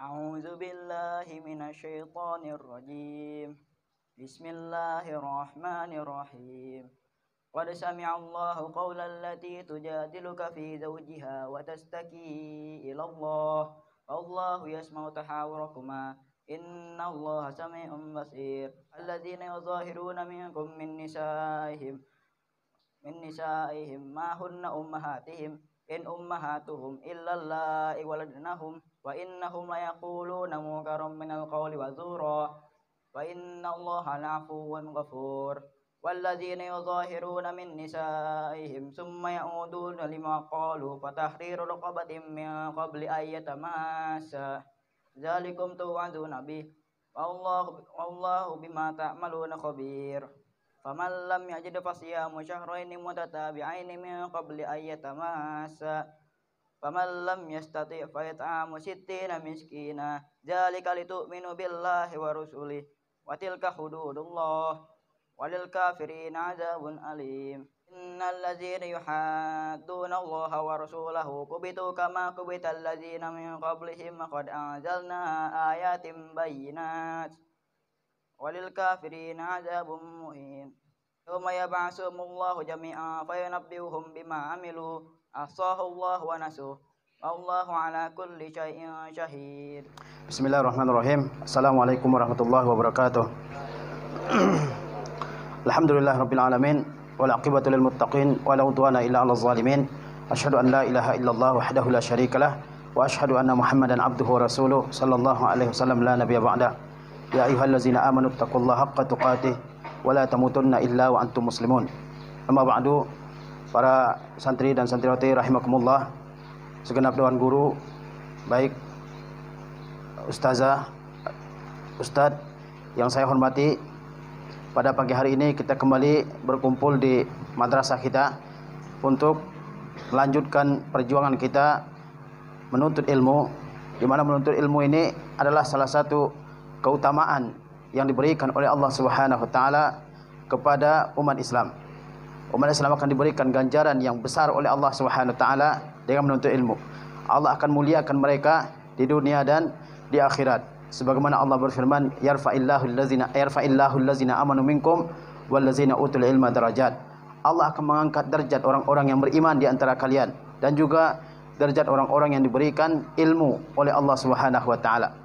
A'udzu billahi minasyaitonir rajim. Bismillahirrahmanirrahim. Qad sami'a Allahu qawlan allati tujadiluka fi zawjiha wa tashtaki ila Allah. Wallahu yasma'u tahawurakuma. Innallaha sami'un basir. Alladzina yuzahiruna minkum min nisa'ihim ma hunna ummahatihim in ummahatuhum illa allati waladnahum wa innahum la yaquluna munkaran minal qawli wa zura wa innallaha la'afuwwun ghafur. Walladzina yuzahiruna min nisa'ihim summa ya'uduna lima qalu fatahriru raqabatin min qabli an yatamassa dzalikum tu'adzuna bih wallahu bima ta'maluna khabir. Faman lam yajid fasiyamu syahraini mutatabi'aini min qabli an yatamassa faman lam yastati' fa yat'amu sittina miskina dzalika litu'minu billahi wa rusulihi wa tilka hududullah walil kafirina 'adzabun alim. Innal ladzina yuhadduna Allaha wa rasulahu kubitu kama kubital ladzina min qablihim qad anzalna ayatin bayyinat walil kafirina 'adzabun muhin. Yawma yab'atsuhumullahu jami'an fayunabbi'uhum bima 'amilu ahsahullahu wa nasuh wallahu ala kulli syai'in syahid. Bismillahirrahmanirrahim. Assalamualaikum warahmatullahi wabarakatuh. Alhamdulillahirabbil alamin wal 'aqibatu lil muttaqin wa la udwana illa 'alal zalimin. Asyhadu an la ilaha illallah wahdahu la syarikalah wa asyhadu anna Muhammadan 'abduhu wa rasuluh sallallahu alaihi wasallam la nabiyya ba'da. Ya ayyuhallazina amanu taqullaha haqqa tuqatih wa la tamutunna illa wa antum muslimun. Amma ba'du, para santri dan santriwati rahimakumullah, segenap dewan guru, baik ustazah, ustadz yang saya hormati, pada pagi hari ini kita kembali berkumpul di madrasah kita untuk melanjutkan perjuangan kita menuntut ilmu, di mana menuntut ilmu ini adalah salah satu keutamaan yang diberikan oleh Allah Subhanahu wa taala kepada umat Islam. Umat Islam akan diberikan ganjaran yang besar oleh Allah Subhanahu wa taala dengan menuntut ilmu. Allah akan muliakan mereka di dunia dan di akhirat. Sebagaimana Allah berfirman, yarfa'illahu allazina amanu minkum wallazina utul ilma darajat. Allah akan mengangkat derajat orang-orang yang beriman di antara kalian dan juga derajat orang-orang yang diberikan ilmu oleh Allah Subhanahu wa taala.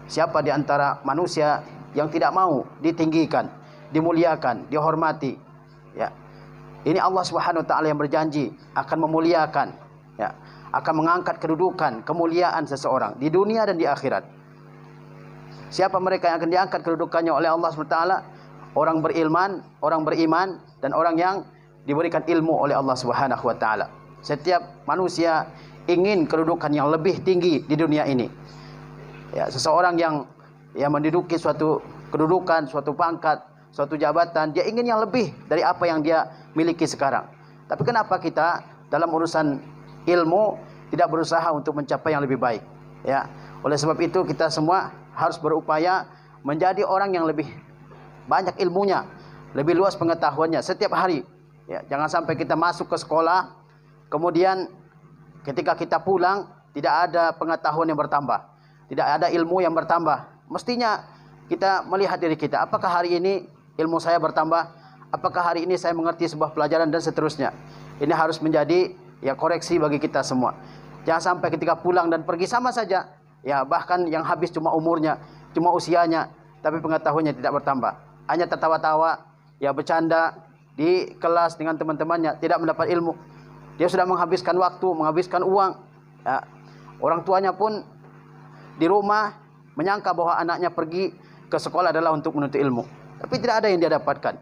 Siapa di antara manusia yang tidak mau ditinggikan, dimuliakan, dihormati, ya. Ini Allah Subhanahu wa taala yang berjanji akan memuliakan, ya, akan mengangkat kedudukan, kemuliaan seseorang di dunia dan di akhirat. Siapa mereka yang akan diangkat kedudukannya oleh Allah Subhanahu wa taala? Orang berilman, orang beriman, dan orang yang diberikan ilmu oleh Allah Subhanahu wa taala. Setiap manusia ingin kedudukan yang lebih tinggi di dunia ini. Ya, seseorang yang menduduki suatu kedudukan, suatu pangkat, suatu jabatan, dia ingin yang lebih dari apa yang dia miliki sekarang. Tapi kenapa kita dalam urusan ilmu tidak berusaha untuk mencapai yang lebih baik? Ya, oleh sebab itu kita semua harus berupaya menjadi orang yang lebih banyak ilmunya, lebih luas pengetahuannya setiap hari. Ya, jangan sampai kita masuk ke sekolah, kemudian ketika kita pulang tidak ada pengetahuan yang bertambah. Tidak ada ilmu yang bertambah. Mestinya kita melihat diri kita. Apakah hari ini ilmu saya bertambah? Apakah hari ini saya mengerti sebuah pelajaran dan seterusnya? Ini harus menjadi koreksi bagi kita semua. Jangan sampai ketika pulang dan pergi sama saja. Ya, bahkan yang habis cuma umurnya, cuma usianya, tapi pengetahuannya tidak bertambah. Hanya tertawa-tawa, bercanda di kelas dengan teman-temannya, tidak mendapat ilmu. Dia sudah menghabiskan waktu, menghabiskan uang. Ya, orang tuanya pun di rumah menyangka bahwa anaknya pergi ke sekolah adalah untuk menuntut ilmu, tapi tidak ada yang dia dapatkan.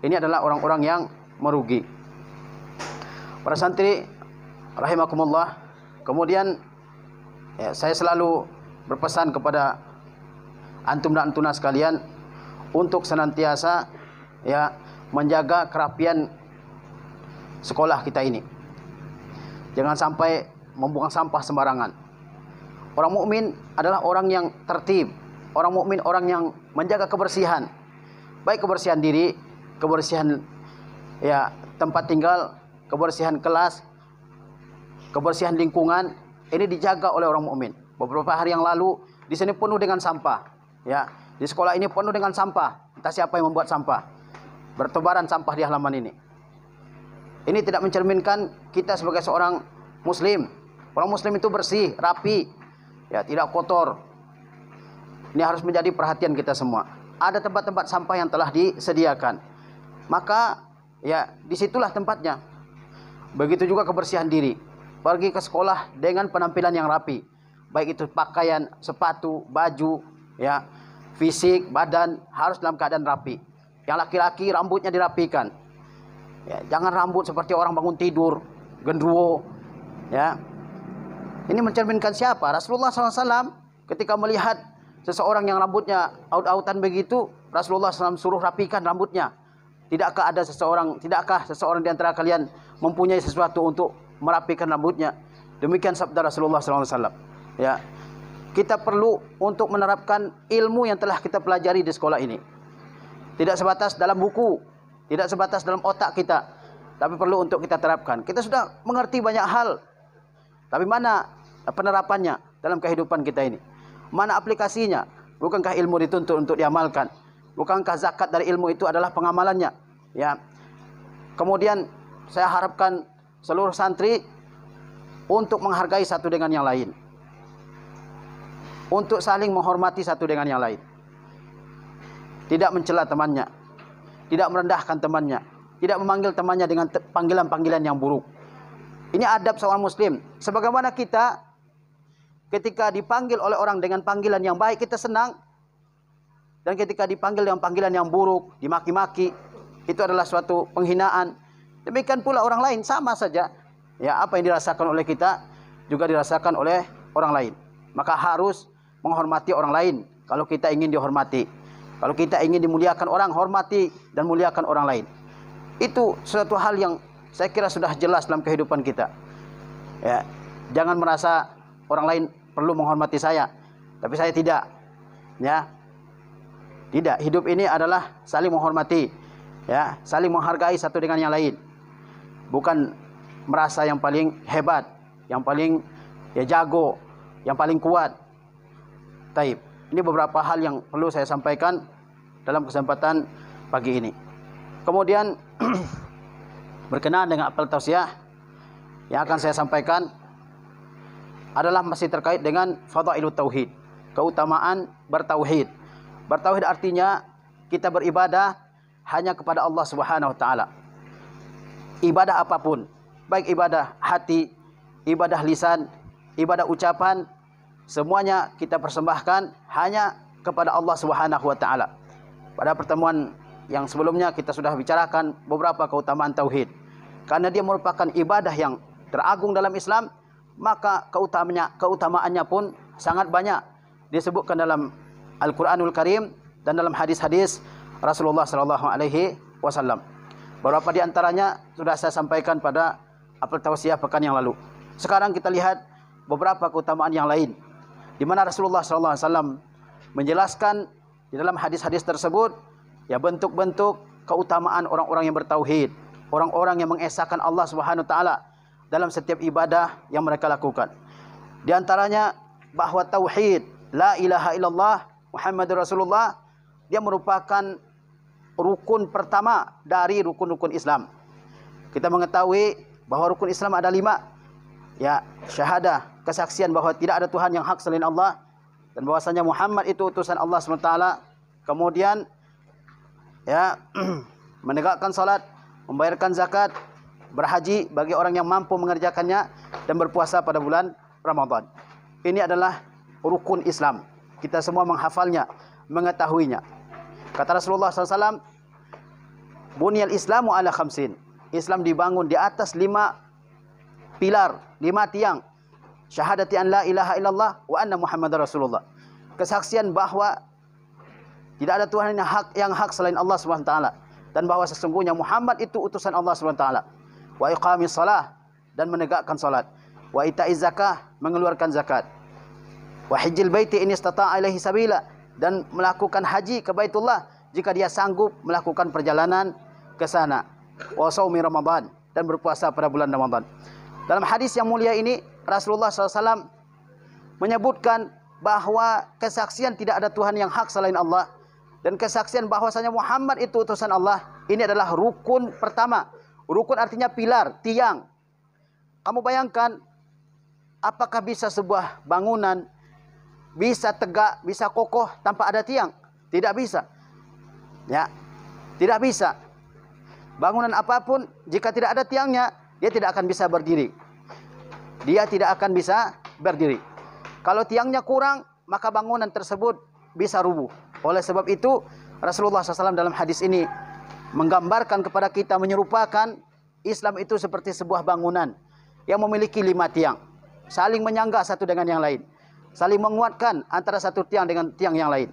Ini adalah orang-orang yang merugi. Para santri rahimakumullah, kemudian saya selalu berpesan kepada antum dan antuna sekalian untuk senantiasa menjaga kerapian sekolah kita ini. Jangan sampai membuang sampah sembarangan. Orang mukmin adalah orang yang tertib. Orang mukmin orang yang menjaga kebersihan. Baik kebersihan diri, kebersihan tempat tinggal, kebersihan kelas, kebersihan lingkungan, ini dijaga oleh orang mukmin. beberapa hari yang lalu di sini penuh dengan sampah. Ya, di sekolah ini penuh dengan sampah. Entah siapa yang membuat sampah. Bertebaran sampah di halaman ini. Ini tidak mencerminkan kita sebagai seorang muslim. Orang muslim itu bersih, rapi, ya, tidak kotor. Ini harus menjadi perhatian kita semua. Ada tempat-tempat sampah yang telah disediakan. Maka ya disitulah tempatnya. Begitu juga kebersihan diri. Pergi ke sekolah dengan penampilan yang rapi. Baik itu pakaian, sepatu, baju, ya, fisik, badan harus dalam keadaan rapi. Yang laki-laki rambutnya dirapikan. Ya, jangan rambut seperti orang bangun tidur, gendruwo. Ya, ini mencerminkan siapa? Rasulullah SAW ketika melihat seseorang yang rambutnya aut-autan begitu, Rasulullah SAW suruh rapikan rambutnya. Tidakkah seseorang di antara kalian mempunyai sesuatu untuk merapikan rambutnya? Demikian sabda Rasulullah SAW. Ya, kita perlu untuk menerapkan ilmu yang telah kita pelajari di sekolah ini. Tidak sebatas dalam buku, tidak sebatas dalam otak kita, tapi perlu untuk kita terapkan. Kita sudah mengerti banyak hal, tapi mana penerapannya dalam kehidupan kita ini? Mana aplikasinya? Bukankah ilmu dituntut untuk diamalkan? Bukankah zakat dari ilmu itu adalah pengamalannya? Ya. Kemudian saya harapkan seluruh santri untuk menghargai satu dengan yang lain, untuk saling menghormati satu dengan yang lain. Tidak mencela temannya, tidak merendahkan temannya, tidak memanggil temannya dengan panggilan-panggilan yang buruk. Ini adab seorang muslim. Sebagaimana kita ketika dipanggil oleh orang dengan panggilan yang baik, kita senang. Dan ketika dipanggil dengan panggilan yang buruk, dimaki-maki, itu adalah suatu penghinaan. Demikian pula orang lain, sama saja. Ya, apa yang dirasakan oleh kita juga dirasakan oleh orang lain. Maka harus menghormati orang lain kalau kita ingin dihormati. Kalau kita ingin dimuliakan orang, hormati dan muliakan orang lain. Itu suatu hal yang saya kira sudah jelas dalam kehidupan kita. Ya, jangan merasa orang lain perlu menghormati saya, tapi saya tidak. Ya, tidak. Hidup ini adalah saling menghormati, ya, saling menghargai satu dengan yang lain. Bukan merasa yang paling hebat, yang paling ya jago, yang paling kuat. Taib. Ini beberapa hal yang perlu saya sampaikan dalam kesempatan pagi ini. Kemudian berkenaan dengan apel tausiah yang akan saya sampaikan adalah masih terkait dengan fadailut tauhid, keutamaan bertauhid. Bertauhid artinya kita beribadah hanya kepada Allah Subhanahu wa taala. Ibadah apapun, baik ibadah hati, ibadah lisan, ibadah ucapan, semuanya kita persembahkan hanya kepada Allah Subhanahu wa taala. Pada pertemuan yang sebelumnya kita sudah bicarakan beberapa keutamaan tauhid. Karena dia merupakan ibadah yang teragung dalam Islam, maka keutamaannya pun sangat banyak disebutkan dalam Al-Qur'anul Karim dan dalam hadis-hadis Rasulullah sallallahu alaihi wasallam. Beberapa di antaranya sudah saya sampaikan pada apel tausiah pekan yang lalu. Sekarang kita lihat beberapa keutamaan yang lain, di mana Rasulullah SAW menjelaskan di dalam hadis-hadis tersebut ya bentuk-bentuk keutamaan orang-orang yang bertauhid, orang-orang yang mengesahkan Allah Subhanahu wa taala dalam setiap ibadah yang mereka lakukan. Di antaranya bahwa tauhid la ilaha illallah Muhammadur Rasulullah dia merupakan rukun pertama dari rukun-rukun Islam. Kita mengetahui bahwa rukun Islam ada 5. Ya, syahadah, kesaksian bahwa tidak ada Tuhan yang hak selain Allah dan bahwasanya Muhammad itu utusan Allah SWT. Kemudian ya menegakkan salat, membayarkan zakat, berhaji bagi orang yang mampu mengerjakannya dan berpuasa pada bulan Ramadan. Ini adalah rukun Islam. Kita semua menghafalnya, mengetahuinya. Kata Rasulullah SAW, Bunyal Islamu ala khamsin. Islam dibangun di atas 5 pilar, 5 tiang. Syahadati an la ilaha illallah wa anna Muhammadar Rasulullah. Kesaksian bahwa tidak ada Tuhan yang hak selain Allah SWT, dan bahwa sesungguhnya Muhammad itu utusan Allah SWT. Wa iqamis salah, dan menegakkan salat. Wa ita'iz zakah, mengeluarkan zakat. Wa hijjil baiti in istata'a ilaihi sabila, dan melakukan haji ke Baitullah jika dia sanggup melakukan perjalanan ke sana. Wa shaumi Ramadan, dan berpuasa pada bulan Ramadan. Dalam hadis yang mulia ini Rasulullah SAW menyebutkan bahwa kesaksian tidak ada Tuhan yang hak selain Allah dan kesaksian bahwasanya Muhammad itu utusan Allah, ini adalah rukun pertama. Rukun artinya pilar, tiang. Kamu bayangkan, apakah bisa sebuah bangunan bisa tegak, bisa kokoh tanpa ada tiang? Tidak bisa. Ya, tidak bisa. Bangunan apapun jika tidak ada tiangnya, dia tidak akan bisa berdiri. Dia tidak akan bisa berdiri. Kalau tiangnya kurang, maka bangunan tersebut bisa rubuh. Oleh sebab itu, Rasulullah SAW dalam hadis ini menggambarkan kepada kita, menyerupakan Islam itu seperti sebuah bangunan yang memiliki 5 tiang, saling menyangga satu dengan yang lain, saling menguatkan antara satu tiang dengan tiang yang lain.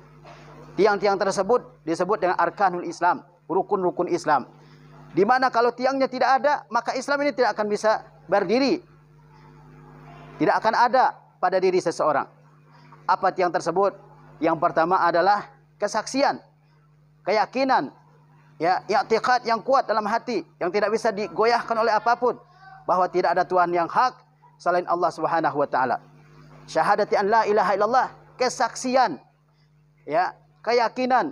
Tiang-tiang tersebut disebut dengan arkanul Islam, rukun-rukun Islam. Di mana kalau tiangnya tidak ada, maka Islam ini tidak akan bisa berdiri. Tidak akan ada pada diri seseorang. Apa tiang tersebut? Yang pertama adalah kesaksian, keyakinan, ya, i'tiqad yang kuat dalam hati, yang tidak bisa digoyahkan oleh apapun, bahwa tidak ada Tuhan yang hak selain Allah Subhanahu wa taala. Syahadati an la ilaha illallah, kesaksian, ya, keyakinan,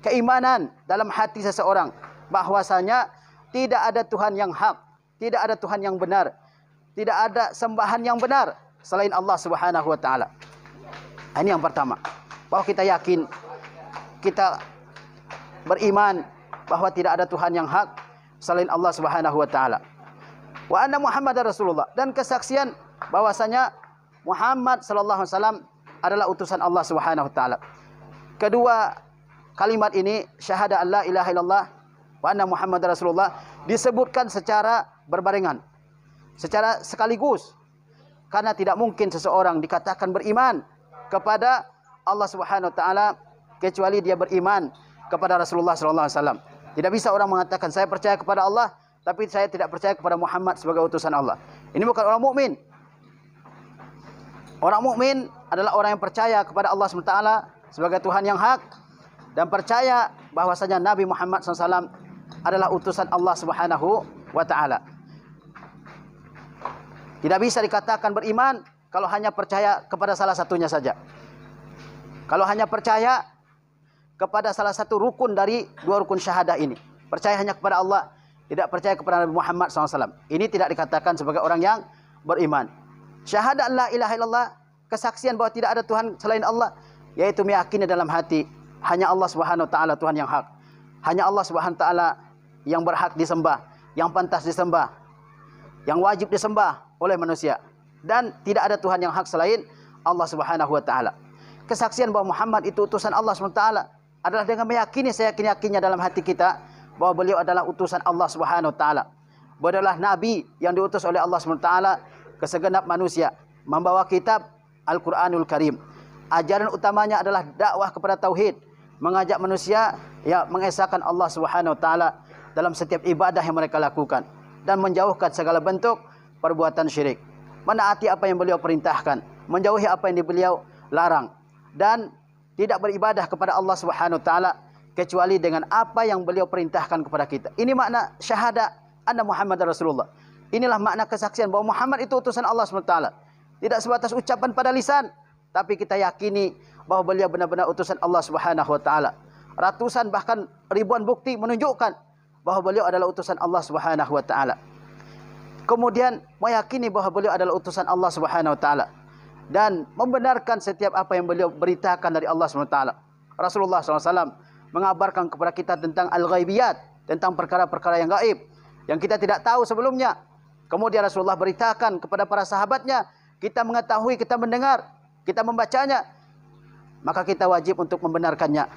keimanan dalam hati seseorang bahwasanya tidak ada Tuhan yang hak, tidak ada Tuhan yang benar, tidak ada sembahan yang benar selain Allah Subhanahu wa taala. Ini yang pertama, bahwa kita yakin, kita beriman bahwa tidak ada Tuhan yang hak selain Allah Subhanahu wa taala. Wa anna Muhammadar Rasulullah, dan kesaksian bahwasanya Muhammad sallallahu alaihi wasallam adalah utusan Allah Subhanahu wa taala. Kedua kalimat ini, syahadah alla ilaha illallah wa anna Muhammadar Rasulullah, disebutkan secara berbarengan, secara sekaligus, karena tidak mungkin seseorang dikatakan beriman kepada Allah Subhanahu wa taala kecuali dia beriman kepada Rasulullah sallallahu alaihi wasallam. Tidak bisa orang mengatakan saya percaya kepada Allah tapi saya tidak percaya kepada Muhammad sebagai utusan Allah. Ini bukan orang mukmin. Orang mukmin adalah orang yang percaya kepada Allah Subhanahu wa taala sebagai Tuhan yang hak dan percaya bahwasanya Nabi Muhammad SAW adalah utusan Allah Subhanahu wa taala. Tidak bisa dikatakan beriman kalau hanya percaya kepada salah satunya saja. Kalau hanya percaya kepada salah satu rukun dari 2 rukun syahadah ini, percaya hanya kepada Allah, tidak percaya kepada Nabi Muhammad SAW, ini tidak dikatakan sebagai orang yang beriman. Syahadat la ilaha illallah, kesaksian bahwa tidak ada Tuhan selain Allah, yaitu meyakini dalam hati hanya Allah Subhanahu wa taala Tuhan yang hak. Hanya Allah Subhanahu wa taala yang berhak disembah, yang pantas disembah, yang wajib disembah oleh manusia, dan tidak ada Tuhan yang hak selain Allah Subhanahu wa taala. Kesaksian bahwa Muhammad itu utusan Allah Subhanahu wa taala adalah dengan meyakini seyakin-yakinnya dalam hati kita bahwa beliau adalah utusan Allah Subhanahu wa taala. Beliau adalah nabi yang diutus oleh Allah Subhanahu wa taala ke segenap manusia, membawa kitab Al-Qur'anul Karim. Ajaran utamanya adalah dakwah kepada tauhid, mengajak manusia ya mengesahkan Allah Subhanahu wa taala dalam setiap ibadah yang mereka lakukan dan menjauhkan segala bentuk perbuatan syirik. Menaati apa yang beliau perintahkan, menjauhi apa yang beliau larang, dan tidak beribadah kepada Allah Subhanahu wa taala kecuali dengan apa yang beliau perintahkan kepada kita. Ini makna syahadah anna Muhammadar Rasulullah. Inilah makna kesaksian bahwa Muhammad itu utusan Allah Subhanahu wa taala. Tidak sebatas ucapan pada lisan, tapi kita yakini bahwa beliau benar-benar utusan Allah Subhanahu wa taala. Ratusan bahkan ribuan bukti menunjukkan bahwa beliau adalah utusan Allah Subhanahu wa taala. Kemudian meyakini bahwa beliau adalah utusan Allah Subhanahu wa taala dan membenarkan setiap apa yang beliau beritakan dari Allah Subhanahu wa taala. Rasulullah SAW mengabarkan kepada kita tentang al-ghaibiyat, tentang perkara-perkara yang gaib yang kita tidak tahu sebelumnya. Kemudian Rasulullah beritakan kepada para sahabatnya, kita mengetahui, kita mendengar, kita membacanya, maka kita wajib untuk membenarkannya.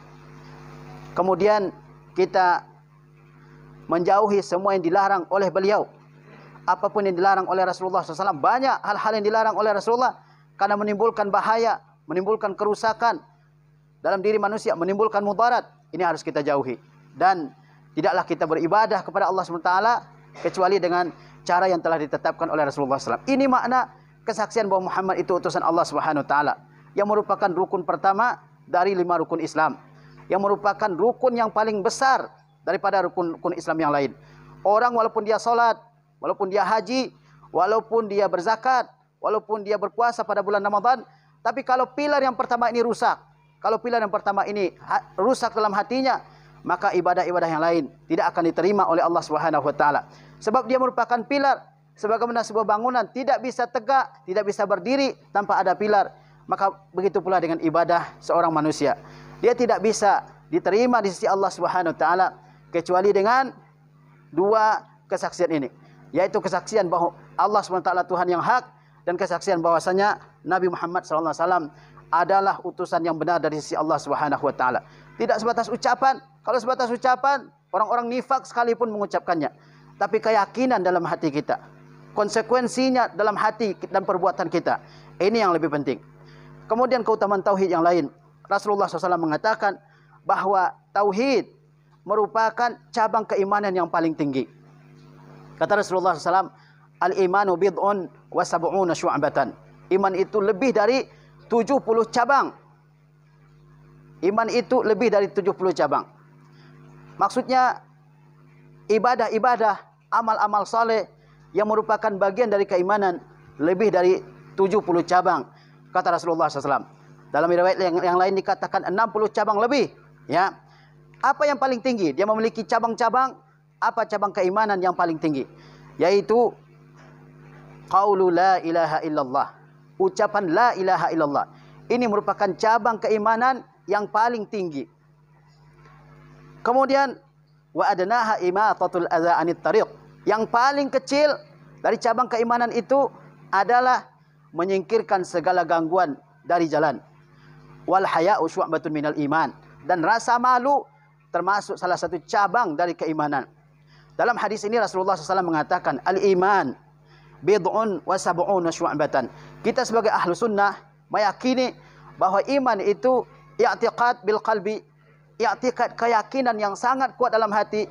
Kemudian kita menjauhi semua yang dilarang oleh beliau. Apapun yang dilarang oleh Rasulullah SAW, banyak hal-hal yang dilarang oleh Rasulullah karena menimbulkan bahaya, menimbulkan kerusakan dalam diri manusia, menimbulkan mudarat. Ini harus kita jauhi. Dan tidaklah kita beribadah kepada Allah SWT kecuali dengan cara yang telah ditetapkan oleh Rasulullah SAW. Ini makna kesaksian bahwa Muhammad itu utusan Allah Subhanahu wa taala, yang merupakan rukun pertama dari 5 rukun Islam, yang merupakan rukun yang paling besar daripada rukun-rukun Islam yang lain. Orang walaupun dia salat, walaupun dia haji, walaupun dia berzakat, walaupun dia berpuasa pada bulan Ramadan, tapi kalau pilar yang pertama ini rusak, kalau pilar yang pertama ini rusak dalam hatinya, maka ibadah-ibadah yang lain tidak akan diterima oleh Allah Subhanahu wa taala. Sebab dia merupakan pilar, sebagaimana sebuah bangunan tidak bisa tegak, tidak bisa berdiri tanpa ada pilar. Maka begitu pula dengan ibadah seorang manusia. Dia tidak bisa diterima di sisi Allah Subhanahu wa taala kecuali dengan dua kesaksian ini, yaitu kesaksian bahwa Allah SWT Tuhan yang hak, dan kesaksian bahwasanya Nabi Muhammad SAW adalah utusan yang benar dari sisi Allah Subhanahu wa taala. Tidak sebatas ucapan. Kalau sebatas ucapan, orang-orang nifak sekalipun mengucapkannya. Tapi keyakinan dalam hati kita, konsekuensinya dalam hati dan perbuatan kita, ini yang lebih penting. Kemudian keutamaan tauhid yang lain, Rasulullah SAW mengatakan bahwa tauhid merupakan cabang keimanan yang paling tinggi. Kata Rasulullah SAW, al-imanu bid'un wa sab'una syu'batan. Iman itu lebih dari 70 cabang. Iman itu lebih dari 70 cabang. Maksudnya ibadah-ibadah, amal-amal saleh yang merupakan bagian dari keimanan lebih dari 70 cabang. Kata Rasulullah SAW. Dalam riwayat yang lain dikatakan 60 cabang lebih. Ya. Apa yang paling tinggi? Dia memiliki cabang-cabang. Apa cabang keimanan yang paling tinggi? Yaitu qaulu la ilaha illallah. Ucapan la ilaha illallah. Ini merupakan cabang keimanan yang paling tinggi. Kemudian wa adnaha imatatul adza anit tariq. Yang paling kecil dari cabang keimanan itu adalah menyingkirkan segala gangguan dari jalan. Wal haya'u syu'batun minal iman. Dan rasa malu termasuk salah satu cabang dari keimanan. Dalam hadis ini Rasulullah SAW mengatakan al-iman bid'un wa sab'una syu'batan. Kita sebagai ahlu sunnah meyakini bahwa iman itu i'tiqad bil qalbi, i'tiqad keyakinan yang sangat kuat dalam hati.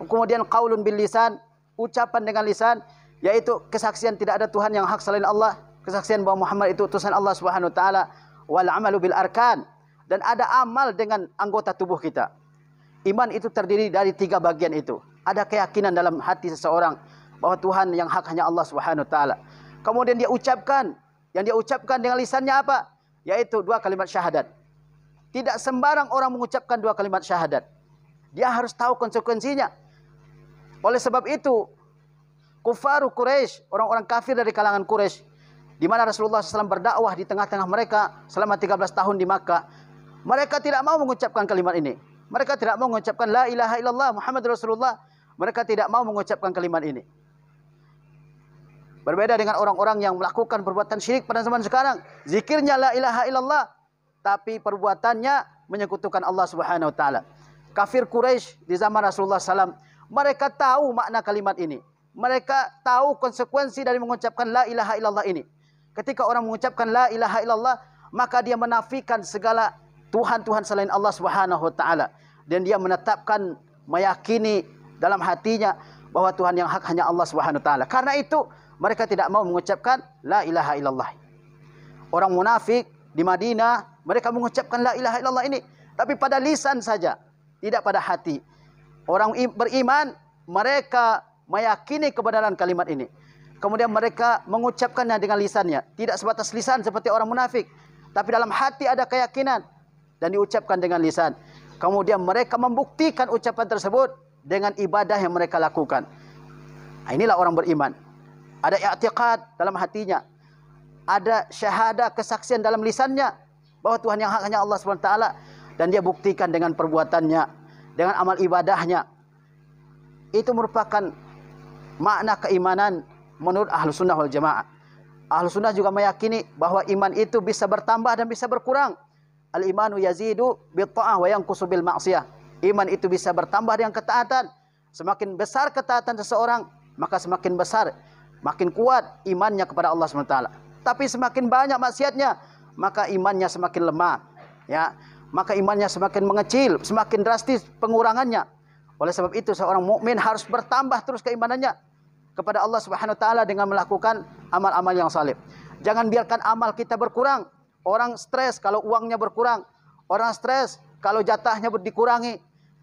Kemudian qaulun bil lisan, ucapan dengan lisan, yaitu kesaksian tidak ada Tuhan yang hak selain Allah, kesaksian bahwa Muhammad itu utusan Allah Subhanahu wa taala, wal amalu bil arkan, dan ada amal dengan anggota tubuh kita. Iman itu terdiri dari 3 bagian itu. Ada keyakinan dalam hati seseorang bahwa Tuhan yang hak hanya Allah Subhanahu wa taala. Kemudian dia ucapkan, yang dia ucapkan dengan lisannya apa? Yaitu 2 kalimat syahadat. Tidak sembarang orang mengucapkan 2 kalimat syahadat. Dia harus tahu konsekuensinya. Oleh sebab itu, kufaru Quraisy, orang-orang kafir dari kalangan Quraisy, di mana Rasulullah SAW berdakwah di tengah-tengah mereka selama 13 tahun di Makkah, mereka tidak mau mengucapkan kalimat ini. Mereka tidak mau mengucapkan la ilaha illallah Muhammad Rasulullah. Mereka tidak mau mengucapkan kalimat ini. Berbeda dengan orang-orang yang melakukan perbuatan syirik pada zaman sekarang. Zikirnya la ilaha illallah, tapi perbuatannya menyekutukan Allah Subhanahu wa taala. Kafir Quraisy di zaman Rasulullah SAW, mereka tahu makna kalimat ini. Mereka tahu konsekuensi dari mengucapkan la ilaha illallah ini. Ketika orang mengucapkan la ilaha illallah, maka dia menafikan segala Tuhan-Tuhan selain Allah Subhanahu wa taala, dan dia menetapkan, meyakini dalam hatinya bahwa Tuhan yang hak hanya Allah Subhanahu wa taala. Karena itu mereka tidak mau mengucapkan la ilaha illallah. Orang munafik di Madinah, mereka mengucapkan la ilaha illallah ini, tapi pada lisan saja, tidak pada hati. Orang beriman, mereka meyakini kebenaran kalimat ini. Kemudian mereka mengucapkannya dengan lisannya, tidak sebatas lisan seperti orang munafik, tapi dalam hati ada keyakinan dan diucapkan dengan lisan. Kemudian mereka membuktikan ucapan tersebut dengan ibadah yang mereka lakukan. Nah, inilah orang beriman. Ada i'tiqad dalam hatinya, ada syahadah, kesaksian dalam lisannya bahwa Tuhan yang hak hanya Allah SWT, dan dia buktikan dengan perbuatannya, dengan amal ibadahnya. Itu merupakan makna keimanan menurut ahlu sunnah wal jamaah. Ahlu sunnah juga meyakini bahwa iman itu bisa bertambah dan bisa berkurang. Al-imanu yazidu bitta'ah wa yanqusu bil ma'siyah. Iman itu bisa bertambah dengan ketaatan. Semakin besar ketaatan seseorang, maka semakin besar, makin kuat imannya kepada Allah SWT. Tapi semakin banyak maksiatnya, maka imannya semakin lemah. Ya, maka imannya semakin mengecil, semakin drastis pengurangannya. Oleh sebab itu seorang mukmin harus bertambah terus keimanannya kepada Allah Subhanahu wa taala dengan melakukan amal-amal yang saleh. Jangan biarkan amal kita berkurang. Orang stres kalau uangnya berkurang, orang stres kalau jatahnya dikurangi.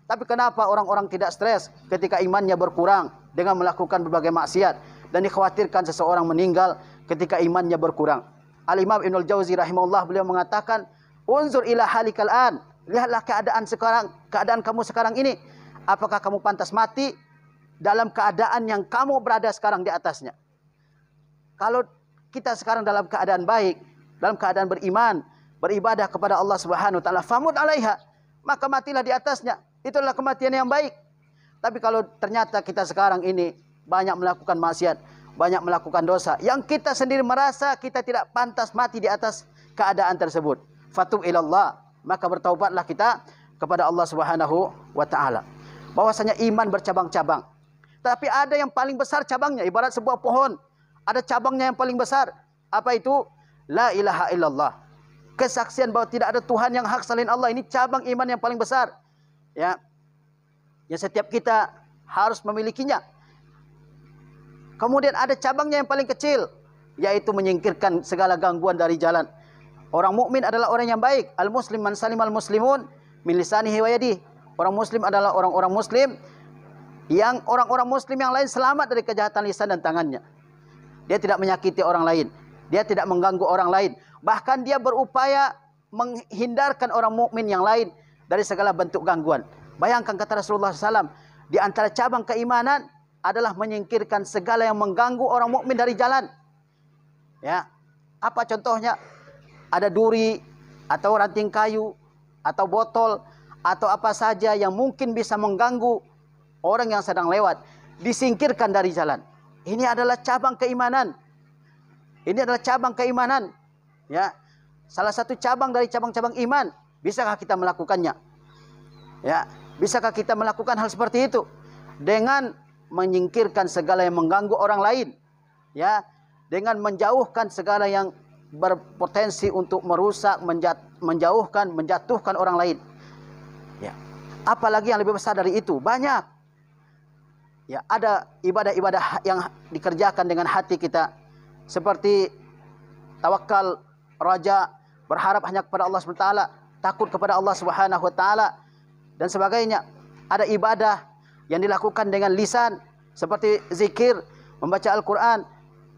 Tapi kenapa orang-orang tidak stres ketika imannya berkurang dengan melakukan berbagai maksiat, dan dikhawatirkan seseorang meninggal ketika imannya berkurang. Al-Imam Ibnul Jauzi rahimahullah, beliau mengatakan, "Unzur ila halikal an." Lihatlah keadaan sekarang, keadaan kamu sekarang ini. Apakah kamu pantas mati dalam keadaan yang kamu berada sekarang di atasnya? Kalau kita sekarang dalam keadaan baik, dalam keadaan beriman, beribadah kepada Allah Subhanahu wa taala, famut alaiha, maka matilah di atasnya. Itulah kematian yang baik. Tapi kalau ternyata kita sekarang ini banyak melakukan maksiat, banyak melakukan dosa, yang kita sendiri merasa kita tidak pantas mati di atas keadaan tersebut, fatub ilallah, maka bertaubatlah kita kepada Allah Subhanahu wa taala. Bahwasanya iman bercabang-cabang. Tapi ada yang paling besar cabangnya, ibarat sebuah pohon. Ada cabangnya yang paling besar. Apa itu? La ilaha illallah. Kesaksian bahwa tidak ada Tuhan yang hak selain Allah. Ini cabang iman yang paling besar. Ya. Yang setiap kita harus memilikinya. Kemudian ada cabangnya yang paling kecil, yaitu menyingkirkan segala gangguan dari jalan. Orang mukmin adalah orang yang baik. Al-muslim man salimal muslimun min lisanihi wa yadihi. Orang muslim adalah orang-orang muslim yang orang-orang muslim yang lain selamat dari kejahatan lisan dan tangannya. Dia tidak menyakiti orang lain, dia tidak mengganggu orang lain. Bahkan dia berupaya menghindarkan orang mukmin yang lain dari segala bentuk gangguan. Bayangkan kata Rasulullah SAW, di antara cabang keimanan adalah menyingkirkan segala yang mengganggu orang mukmin dari jalan. Ya. Apa contohnya? Ada duri atau ranting kayu atau botol atau apa saja yang mungkin bisa mengganggu orang yang sedang lewat, disingkirkan dari jalan. Ini adalah cabang keimanan. Ini adalah cabang keimanan. Ya. Salah satu cabang dari cabang-cabang iman. Bisakah kita melakukannya? Ya. Bisakah kita melakukan hal seperti itu? Dengan menyingkirkan segala yang mengganggu orang lain, ya, dengan menjauhkan segala yang berpotensi untuk merusak, menjatuhkan orang lain. Ya. Apalagi yang lebih besar dari itu? Banyak. Ya, ada ibadah-ibadah yang dikerjakan dengan hati kita, seperti tawakal, raja, berharap hanya kepada Allah SWT, takut kepada Allah Subhanahu wa taala dan sebagainya. Ada ibadah yang dilakukan dengan lisan, seperti zikir, membaca Al-Quran,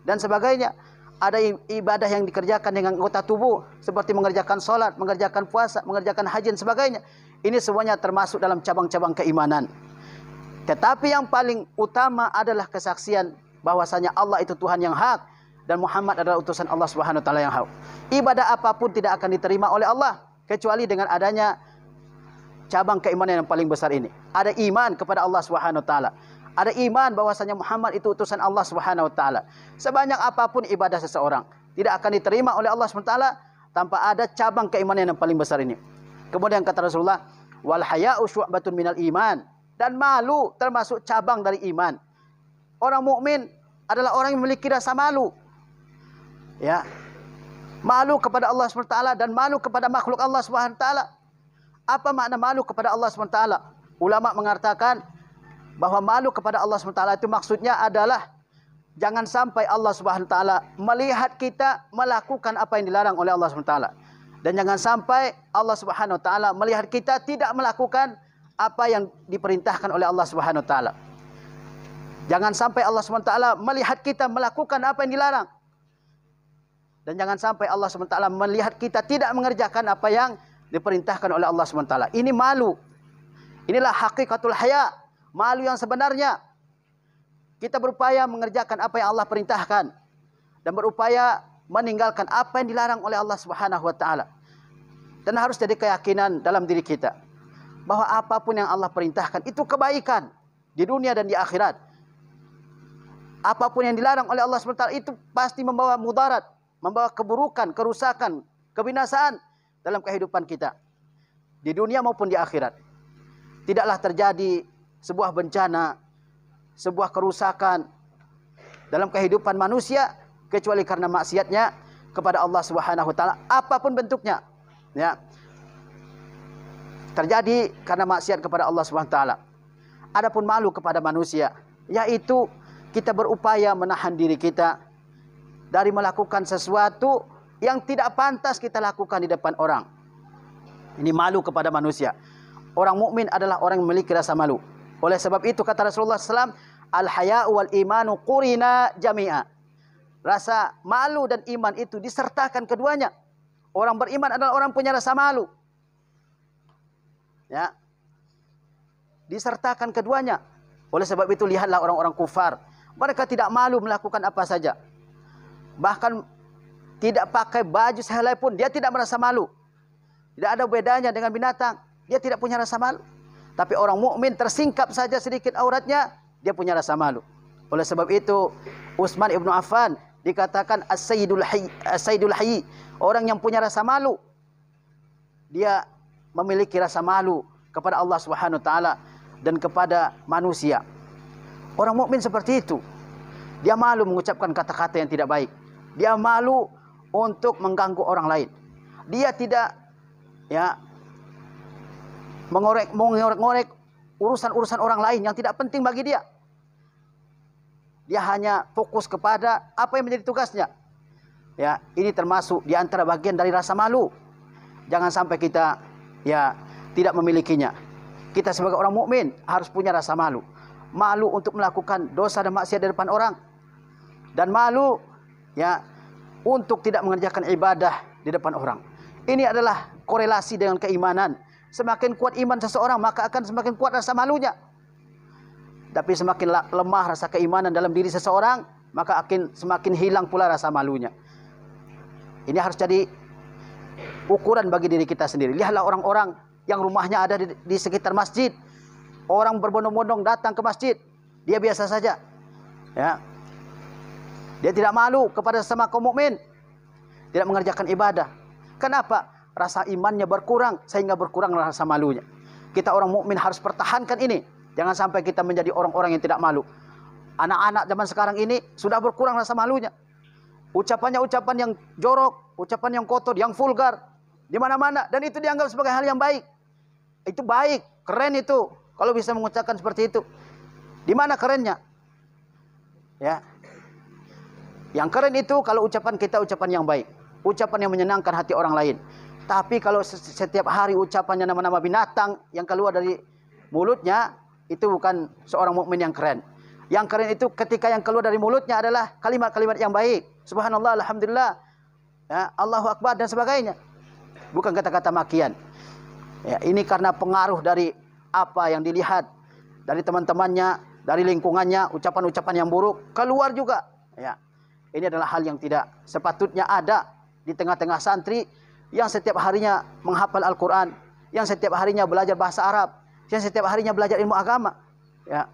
dan sebagainya. Ada ibadah yang dikerjakan dengan anggota tubuh, seperti mengerjakan sholat, mengerjakan puasa, mengerjakan haji, dan sebagainya. Ini semuanya termasuk dalam cabang-cabang keimanan. Tetapi yang paling utama adalah kesaksian bahwasanya Allah itu Tuhan yang hak, dan Muhammad adalah utusan Allah Subhanahu wa taala yang hak. Ibadah apapun tidak akan diterima oleh Allah, kecuali dengan adanya cabang keimanan yang paling besar ini. Ada iman kepada Allah Subhanahu wa taala. Ada iman bahwasanya Muhammad itu utusan Allah Subhanahu wa taala. Sebanyak apapun ibadah seseorang, tidak akan diterima oleh Allah Subhanahu wa taala tanpa ada cabang keimanan yang paling besar ini. Kemudian kata Rasulullah, wal haya'u syu'batun minal iman. Dan malu termasuk cabang dari iman. Orang mukmin adalah orang yang memiliki rasa malu. Ya. Malu kepada Allah Subhanahu wa taala dan malu kepada makhluk Allah Subhanahu wa taala. Apa makna malu kepada Allah SWT? Ulama mengatakan bahwa malu kepada Allah SWT itu maksudnya adalah jangan sampai Allah SWT melihat kita melakukan apa yang dilarang oleh Allah SWT. Dan jangan sampai Allah SWT melihat kita tidak melakukan apa yang diperintahkan oleh Allah SWT. Jangan sampai Allah SWT melihat kita melakukan apa yang dilarang. Dan jangan sampai Allah SWT melihat kita tidak mengerjakan apa yang diperintahkan oleh Allah SWT. Ini malu. Inilah hakikatul haya. Malu yang sebenarnya. Kita berupaya mengerjakan apa yang Allah perintahkan. Dan berupaya meninggalkan apa yang dilarang oleh Allah Subhanahu wa taala. Dan harus jadi keyakinan dalam diri kita bahwa apapun yang Allah perintahkan itu kebaikan di dunia dan di akhirat. Apapun yang dilarang oleh Allah SWT itu pasti membawa mudarat, membawa keburukan, kerusakan, kebinasaan dalam kehidupan kita di dunia maupun di akhirat. Tidaklah terjadi sebuah bencana, sebuah kerusakan dalam kehidupan manusia kecuali karena maksiatnya kepada Allah Subhanahu wa taala, apapun bentuknya. Ya. Terjadi karena maksiat kepada Allah Subhanahu wa taala. Adapun malu kepada manusia, yaitu kita berupaya menahan diri kita dari melakukan sesuatu yang tidak pantas kita lakukan di depan orang. Ini malu kepada manusia. Orang mukmin adalah orang yang memiliki rasa malu. Oleh sebab itu kata Rasulullah SAW, al-haya'u wal imanu qurina jami'a. rasa malu dan iman itu disertakan keduanya. Orang beriman adalah orang punya rasa malu. Ya. Disertakan keduanya. Oleh sebab itu lihatlah orang-orang kufar. Mereka tidak malu melakukan apa saja. Bahkan tidak pakai baju sehelai pun dia tidak merasa malu. Tidak ada bedanya dengan binatang. Dia tidak punya rasa malu. Tapi orang mukmin tersingkap saja sedikit auratnya, dia punya rasa malu. Oleh sebab itu Utsman ibnu Affan dikatakan as-sayyidul hayy, orang yang punya rasa malu. Dia memiliki rasa malu kepada Allah Subhanahu wa taala dan kepada manusia. Orang mukmin seperti itu. Dia malu mengucapkan kata-kata yang tidak baik. Dia malu untuk mengganggu orang lain. Dia tidak mengorek-ngorek urusan-urusan orang lain yang tidak penting bagi dia. Dia hanya fokus kepada apa yang menjadi tugasnya. Ya, ini termasuk di antara bagian dari rasa malu. Jangan sampai kita tidak memilikinya. Kita sebagai orang mukmin harus punya rasa malu. Malu untuk melakukan dosa dan maksiat di depan orang. Dan malu untuk tidak mengerjakan ibadah di depan orang. Ini adalah korelasi dengan keimanan. Semakin kuat iman seseorang, maka akan semakin kuat rasa malunya. Tapi semakin lemah rasa keimanan dalam diri seseorang, maka akan semakin hilang pula rasa malunya. Ini harus jadi ukuran bagi diri kita sendiri. Lihatlah orang-orang yang rumahnya ada di sekitar masjid. Orang berbondong-bondong datang ke masjid. Dia biasa saja. Ya. Dia tidak malu kepada sesama kaum mukmin. Tidak mengerjakan ibadah. Kenapa? Rasa imannya berkurang sehingga berkurang rasa malunya. Kita orang mukmin harus pertahankan ini. Jangan sampai kita menjadi orang-orang yang tidak malu. Anak-anak zaman sekarang ini sudah berkurang rasa malunya. Ucapannya ucapan yang jorok, ucapan yang kotor, yang vulgar di mana-mana, dan itu dianggap sebagai hal yang baik. Itu baik, keren itu kalau bisa mengucapkan seperti itu. Di mana kerennya? Ya. Yang keren itu kalau ucapan kita ucapan yang baik, ucapan yang menyenangkan hati orang lain. Tapi kalau setiap hari ucapannya nama-nama binatang yang keluar dari mulutnya, itu bukan seorang mukmin yang keren. Yang keren itu ketika yang keluar dari mulutnya adalah kalimat-kalimat yang baik. Subhanallah, alhamdulillah, Allahu Akbar dan sebagainya. Bukan kata-kata makian. Ya, ini karena pengaruh dari apa yang dilihat dari teman-temannya, dari lingkungannya, ucapan-ucapan yang buruk keluar juga. Ya, ini adalah hal yang tidak sepatutnya ada di tengah-tengah santri yang setiap harinya menghafal Al-Quran, yang setiap harinya belajar bahasa Arab, yang setiap harinya belajar ilmu agama. Ya,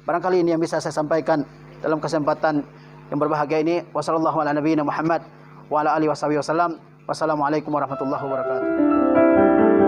barangkali ini yang bisa saya sampaikan dalam kesempatan yang berbahagia ini. Wassalamualaikum warahmatullahi wabarakatuh.